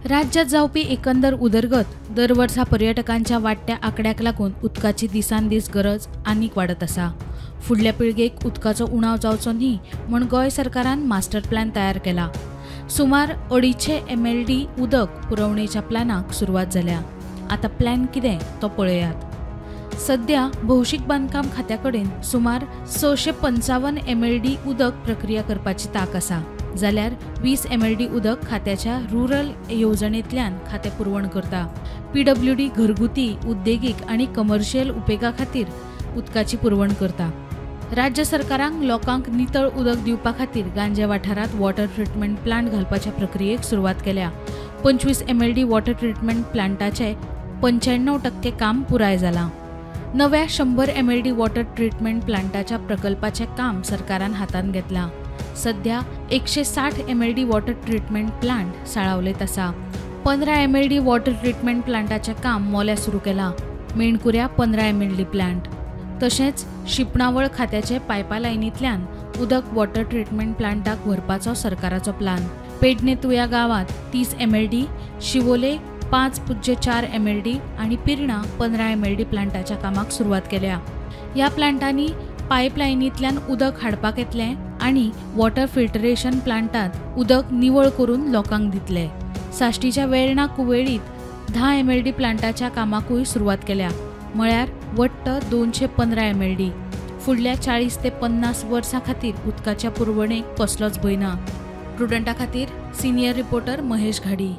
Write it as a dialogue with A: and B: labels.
A: राज्यात जावपी एकंदर उदरगत दर वर्सा पर्यटकांच्या वाडट्या आंकड्याक लागून उदकाची दिसान दीस गरज आनीक वाडत आसा। फुडल्या पिळगेक उदकाचो उणाव जावचो न्ही म्हण गोंय सरकारान मास्टर प्लॅन तयार केला। सुमार 250 MLD उदक पुरवणेच्या प्लॅनाक सुरवात जाल्या। आता प्लॅन कितें तो पळयात। सध्या भौशीक बांदकाम खात्याकडेन सुमार 655 MLD उदक प्रक्रिया करपाची ताक आसा, जाल्यार 20 MLD उदक खात्याच्या रुरल येवजणेंतल्यान खातें पुरवण करता। PWD घरगुती, उद्देगीक आनी कमर्शियल उपेगा खातीर उदकाची पुरवण करता। राज्य सरकारान लोकांक नितळ उदक दिवपा खातीर गांजे वाठारांत वॉटर ट्रीटमेंट प्लांट घालपाच्या प्रक्रियेक सुरवात केल्या। 25 MLD वॉटर ट्रीटमेंट प्लांटाचे 95% काम पुराय जालां। नव्या 100 MLD वॉटर ट्रीटमेंट प्लांटाच्या प्रकल्पाचे काम सरकारान हातान घेतलां। सध्या 160 MLD वॉटर ट्रीटमेंट प्लांट साळावलेत आसा। 15 MLD वॉटर ट्रीटमेंट प्लांटाचे काम मोल्या सुरू केलां। मेणकुऱ्या 15 MLD प्लांट तशेंच शिपणावळ खात्याचे पायपालायनींतल्यान उदक वॉटर ट्रीटमेंट प्लांटाक व्हरपाचो सरकाराचो प्लान। पेडणेतुया गांवांत 30 MLD, शिवोले 5.4 MLD आनी पिर्णा 15 MLD प्लांटाच्या कामाक सुरवात केल्या। ह्या प्लांटांनी पायपलायनींतल्यान उदक हाडपाक येतलें आनी वॉटर फिल्टरेशन प्लांटांत उदक निवळ करून लोकांक दितले। साश्टीच्या वेर्णा कुवेळीत 10 MLD प्लांटाच्या कामाकूय सुरवात केल्या, म्हळ्यार वट्ट 215 MLD। फुडल्या 40 ते 50 वर्सां खातीर उदकाच्या पुरवणेक कसलोच भंय ना। प्रुडंटा खातीर सिनियर रिपोर्टर महेश घाडी।